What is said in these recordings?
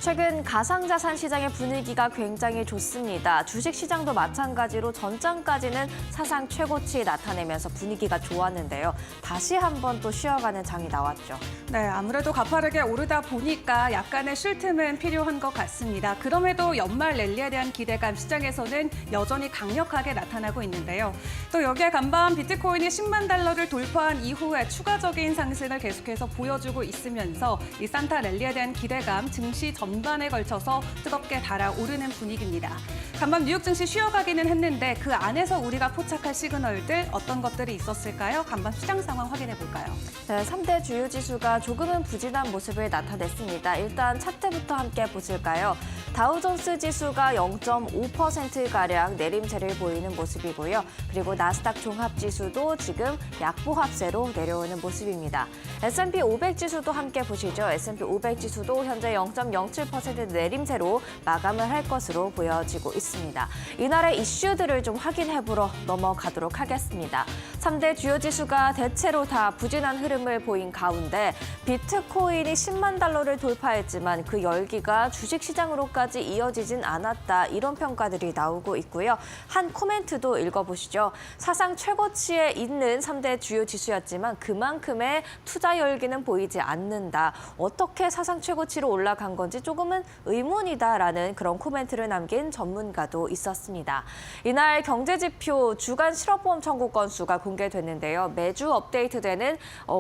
최근 가상자산 시장의 분위기가 굉장히 좋습니다. 주식시장도 마찬가지로 전장까지는 사상 최고치 나타내면서 분위기가 좋았는데요. 다시 한번 또 쉬어가는 장이 나왔죠. 네, 아무래도 가파르게 오르다 보니까 약간의 쉴 틈은 필요한 것 같습니다. 그럼에도 연말 랠리에 대한 기대감 시장에서는 여전히 강력하게 나타나고 있는데요. 또 여기에 간밤 비트코인이 10만 달러를 돌파한 이후에 추가적인 상승을 계속해서 보여주고 있으면서 이 산타 랠리에 대한 기대감 증시 전반에 걸쳐서 뜨겁게 달아오르는 분위기입니다. 간밤 뉴욕 증시 쉬어가기는 했는데 그 안에서 우리가 포착할 시그널들 어떤 것들이 있었을까요? 간밤 시장 상황 확인해 볼까요? 네, 3대 주요 지수가 조금은 부진한 모습을 나타냈습니다. 일단 차트부터 함께 보실까요? 다우존스 지수가 0.5%가량 내림세를 보이는 모습이고요. 그리고 나스닥 종합지수도 지금 약보합세로 내려오는 모습입니다. S&P 500 지수도 함께 보시죠. S&P 500 지수도 현재 0.07% 내림세로 마감을 할 것으로 보여지고 있습니다. 이날의 이슈들을 좀 확인해보러 넘어가도록 하겠습니다. 3대 주요 지수가 대체로 다 부진한 흐름을 보인 가운데 비트코인이 10만 달러를 돌파했지만 그 열기가 주식시장으로까지 이어지진 않았다. 이런 평가들이 나오고 있고요. 한 코멘트도 읽어보시죠. 사상 최고치에 있는 3대 주요 지수였지만 그만큼의 투자 열기는 보이지 않는다. 어떻게 사상 최고치로 올라간 건지 조금은 의문이다라는 그런 코멘트를 남긴 전문가도 있었습니다. 이날 경제지표 주간 실업보험 청구 건수가 공개됐는데요. 매주 업데이트되는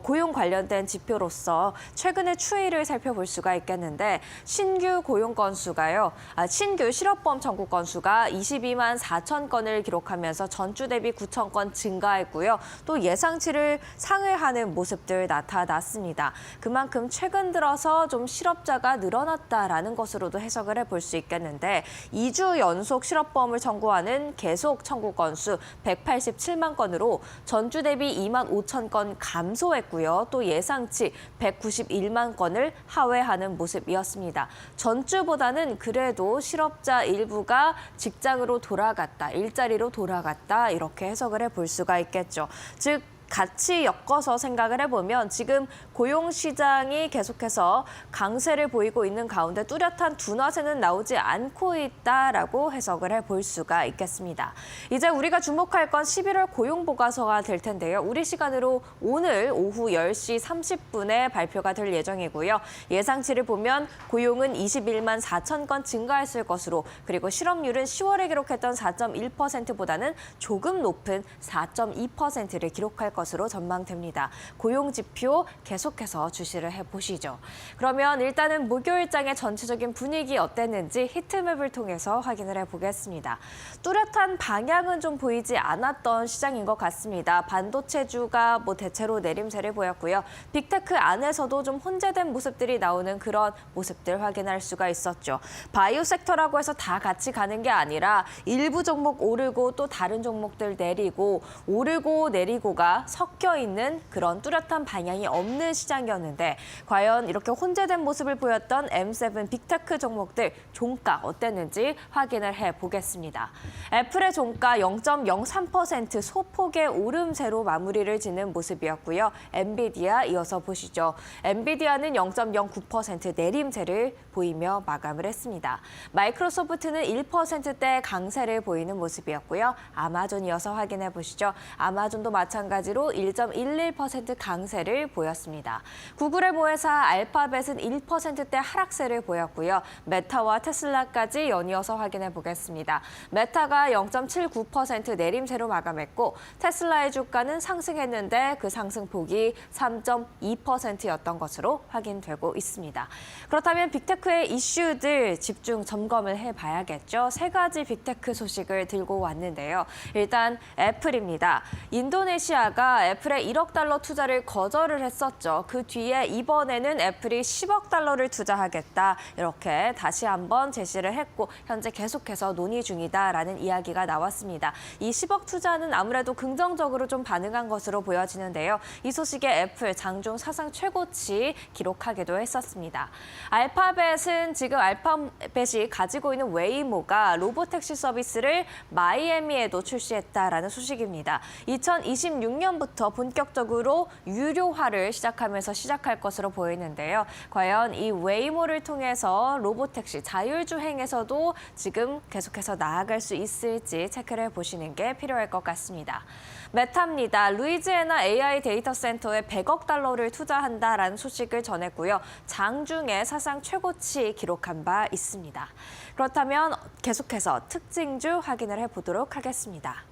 고용 관련된 지표로서 최근의 추이를 살펴볼 수가 있겠는데 신규 고용 건수가요. 신규 실업보험 청구 건수가 22만 4천 건을 기록하면서 전주 대비 9천 건 증가했고요. 또 예상치를 상회하는 모습들 나타났습니다. 그만큼 최근 들어서 좀 실업자가 늘어났다라는 것으로도 해석을 해볼 수 있겠는데 2주 연속 실업보험을 청구하는 계속 청구 건수 187만 건으로 전주 대비 2만 5천 건 감소했고요. 또 예상치 191만 건을 하회하는 모습이었습니다. 전주보다는 그래도 실업자 일부가 직장으로 돌아갔다, 일자리로 돌아갔다 이렇게 해석을 해볼 수가 있겠죠. 즉 같이 엮어서 생각을 해보면 지금 고용시장이 계속해서 강세를 보이고 있는 가운데 뚜렷한 둔화세는 나오지 않고 있다라고 해석을 해볼 수가 있겠습니다. 이제 우리가 주목할 건 11월 고용보고서가 될 텐데요. 우리 시간으로 오늘 오후 10시 30분에 발표가 될 예정이고요. 예상치를 보면 고용은 21만 4천 건 증가했을 것으로 그리고 실업률은 10월에 기록했던 4.1%보다는 조금 높은 4.2%를 기록할 것으로 전망됩니다. 고용지표 계속해서 주시를 해보시죠. 그러면 일단은 목요일장의 전체적인 분위기 어땠는지 히트맵을 통해서 확인을 해보겠습니다. 뚜렷한 방향은 좀 보이지 않았던 시장인 것 같습니다. 반도체주가 대체로 내림세를 보였고요. 빅테크 안에서도 좀 혼재된 모습들이 나오는 그런 모습들 확인할 수가 있었죠. 바이오 섹터라고 해서 다 같이 가는 게 아니라 일부 종목 오르고 또 다른 종목들 내리고 오르고 내리고가 섞여 있는 그런 뚜렷한 방향이 없는 시장이었는데 과연 이렇게 혼재된 모습을 보였던 M7 빅테크 종목들 종가 어땠는지 확인을 해보겠습니다. 애플의 종가 0.03% 소폭의 오름세로 마무리를 짓는 모습이었고요. 엔비디아 이어서 보시죠. 엔비디아는 0.09% 내림세를 보이며 마감을 했습니다. 마이크로소프트는 1%대 강세를 보이는 모습이었고요. 아마존 이어서 확인해 보시죠. 아마존도 마찬가지로 1.11% 강세를 보였습니다. 구글의 모회사 알파벳은 1%대 하락세를 보였고요. 메타와 테슬라까지 연이어서 확인해 보겠습니다. 메타가 0.79% 내림세로 마감했고 테슬라의 주가는 상승했는데 그 상승폭이 3.2%였던 것으로 확인되고 있습니다. 그렇다면 빅테크의 이슈들 집중 점검을 해봐야겠죠. 세 가지 빅테크 소식을 들고 왔는데요. 일단 애플입니다. 인도네시아가 애플에 1억 달러 투자를 거절을 했었죠. 그 뒤에 이번에는 애플이 10억 달러를 투자하겠다. 이렇게 다시 한번 제시를 했고 현재 계속해서 논의 중이다라는 이야기가 나왔습니다. 이 10억 투자는 아무래도 긍정적으로 좀 반응한 것으로 보여지는데요. 이 소식에 애플 장중 사상 최고치 기록하기도 했었습니다. 알파벳은 지금 알파벳이 가지고 있는 웨이모가 로보택시 서비스를 마이애미에도 출시했다라는 소식입니다. 2026년 내년부터 본격적으로 유료화를 시작할 것으로 보이는데요. 과연 이 웨이모를 통해서 로보택시 자율주행에서도 지금 계속해서 나아갈 수 있을지 체크를 해보시는 게 필요할 것 같습니다. 메타입니다. 루이지애나 AI 데이터 센터에 100억 달러를 투자한다라는 소식을 전했고요. 장중에 사상 최고치 기록한 바 있습니다. 그렇다면 계속해서 특징주 확인을 해보도록 하겠습니다.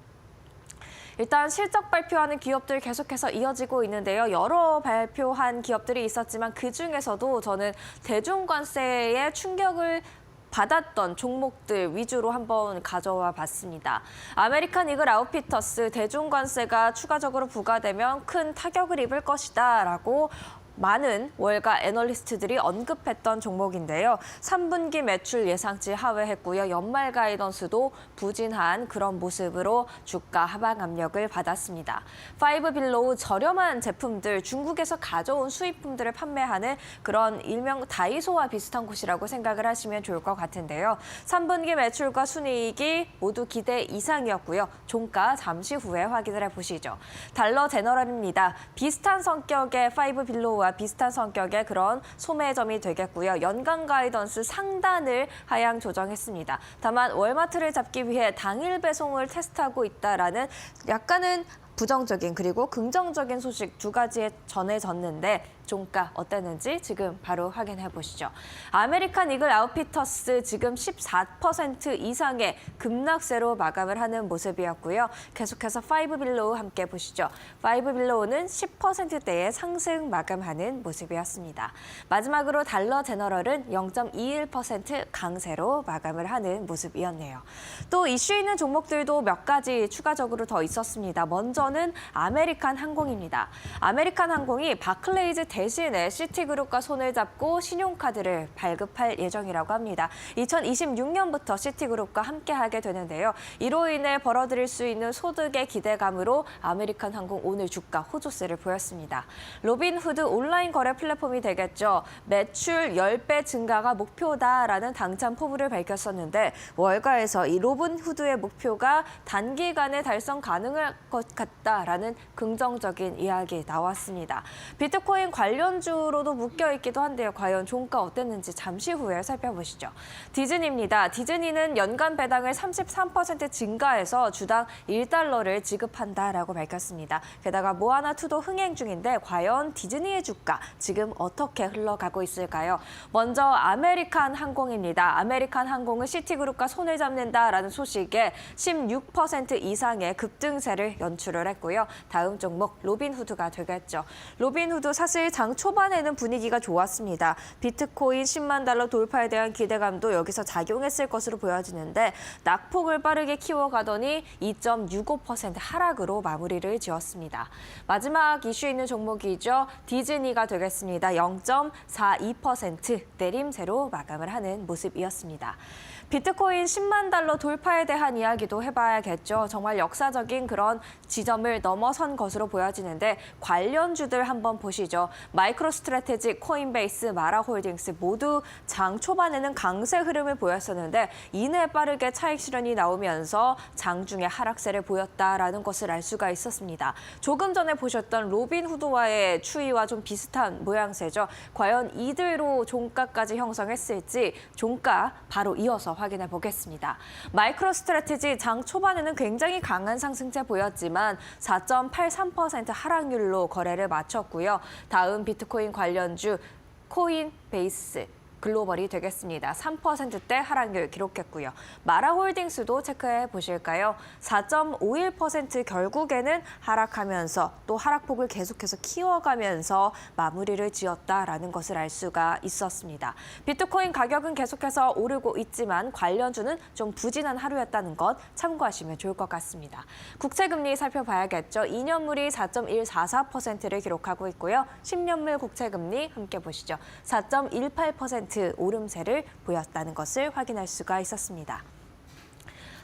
일단 실적 발표하는 기업들 계속해서 이어지고 있는데요. 여러 발표한 기업들이 있었지만 그중에서도 저는 대중관세에 충격을 받았던 종목들 위주로 한번 가져와 봤습니다. 아메리칸 이글 아웃피터스 대중관세가 추가적으로 부과되면 큰 타격을 입을 것이다라고 많은 월가 애널리스트들이 언급했던 종목인데요. 3분기 매출 예상치 하회했고요. 연말 가이던스도 부진한 그런 모습으로 주가 하방 압력을 받았습니다. 파이브빌로우 저렴한 제품들, 중국에서 가져온 수입품들을 판매하는 그런 일명 다이소와 비슷한 곳이라고 생각을 하시면 좋을 것 같은데요. 3분기 매출과 순이익이 모두 기대 이상이었고요. 종가 잠시 후에 확인을 해보시죠. 달러 제너럴입니다. 비슷한 성격의 파이브빌로우와 비슷한 성격의 그런 소매점이 되겠고요. 연간 가이던스 상단을 하향 조정했습니다. 다만 월마트를 잡기 위해 당일 배송을 테스트하고 있다라는 약간은 부정적인 그리고 긍정적인 소식 두 가지에 전해졌는데 종가 어땠는지 지금 바로 확인해 보시죠. 아메리칸 이글 아웃피터스 지금 14% 이상의 급락세로 마감을 하는 모습이었고요. 계속해서 파이브빌로우 함께 보시죠. 파이브빌로우는 10%대의 상승 마감하는 모습이었습니다. 마지막으로 달러 제너럴은 0.21% 강세로 마감을 하는 모습이었네요. 또 이슈 있는 종목들도 몇 가지 추가적으로 더 있었습니다. 먼저는 아메리칸 항공입니다. 아메리칸 항공이 바클레이즈 대신에 시티그룹과 손을 잡고 신용카드를 발급할 예정이라고 합니다. 2026년부터 시티그룹과 함께하게 되는데요. 이로 인해 벌어들일 수 있는 소득의 기대감으로 아메리칸 항공 오늘 주가 호조세를 보였습니다. 로빈후드 온라인 거래 플랫폼이 되겠죠. 매출 10배 증가가 목표다라는 당찬 포부를 밝혔었는데 월가에서 이 로빈후드의 목표가 단기간에 달성 가능할 것 같다라는 긍정적인 이야기 나왔습니다. 비트코인 관련주로도 묶여있기도 한데요. 과연 종가 어땠는지 잠시 후에 살펴보시죠. 디즈니입니다. 디즈니는 연간 배당을 33% 증가해서 주당 1달러를 지급한다라고 밝혔습니다. 게다가 모아나2도 흥행 중인데 과연 디즈니의 주가 지금 어떻게 흘러가고 있을까요? 먼저 아메리칸 항공입니다. 아메리칸 항공은 시티그룹과 손을 잡는다라는 소식에 16% 이상의 급등세를 연출을 했고요. 다음 종목 로빈후드가 되겠죠. 로빈후드 사실 장 초반에는 분위기가 좋았습니다. 비트코인 10만 달러 돌파에 대한 기대감도 여기서 작용했을 것으로 보여지는데 낙폭을 빠르게 키워가더니 2.65% 하락으로 마무리를 지었습니다. 마지막 이슈 있는 종목이죠. 디즈니가 되겠습니다. 0.42% 내림세로 마감을 하는 모습이었습니다. 비트코인 10만 달러 돌파에 대한 이야기도 해봐야겠죠. 정말 역사적인 그런 지점을 넘어선 것으로 보여지는데 관련주들 한번 보시죠. 마이크로스트래테지, 코인베이스, 마라홀딩스 모두 장 초반에는 강세 흐름을 보였었는데 이내 빠르게 차익 실현이 나오면서 장중에 하락세를 보였다라는 것을 알 수가 있었습니다. 조금 전에 보셨던 로빈후드와의 추이와 좀 비슷한 모양새죠. 과연 이대로 종가까지 형성했을지 종가 바로 이어서 확인해 보겠습니다. 마이크로스트래티지 장 초반에는 굉장히 강한 상승세 보였지만 4.83% 하락률로 거래를 마쳤고요. 다음 비트코인 관련주 코인베이스 글로벌이 되겠습니다. 3%대 하락률 기록했고요. 마라홀딩스도 체크해 보실까요? 4.51% 결국에는 하락하면서 또 하락폭을 계속해서 키워가면서 마무리를 지었다라는 것을 알 수가 있었습니다. 비트코인 가격은 계속해서 오르고 있지만 관련주는 좀 부진한 하루였다는 것 참고하시면 좋을 것 같습니다. 국채금리 살펴봐야겠죠. 2년물이 4.144%를 기록하고 있고요. 10년물 국채금리 함께 보시죠. 4.18% 오름세를 보였다는 것을 확인할 수가 있었습니다.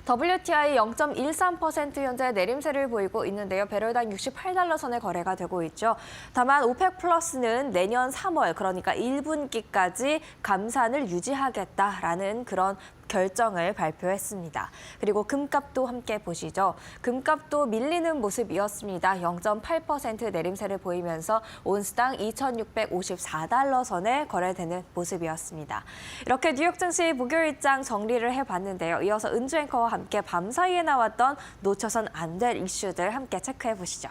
WTI 0.13% 현재 내림세를 보이고 있는데요. 배럴당 68달러 선에 거래가 되고 있죠. 다만 오펙 플러스는 내년 3월 그러니까 1분기까지 감산을 유지하겠다라는 그런 결정을 발표했습니다. 그리고 금값도 함께 보시죠. 금값도 밀리는 모습이었습니다. 0.8% 내림세를 보이면서 온스당 2,654달러 선에 거래되는 모습이었습니다. 이렇게 뉴욕 증시 목요일장 정리를 해봤는데요. 이어서 은주 앵커와 함께 밤사이에 나왔던 놓쳐선 안 될 이슈들 함께 체크해 보시죠.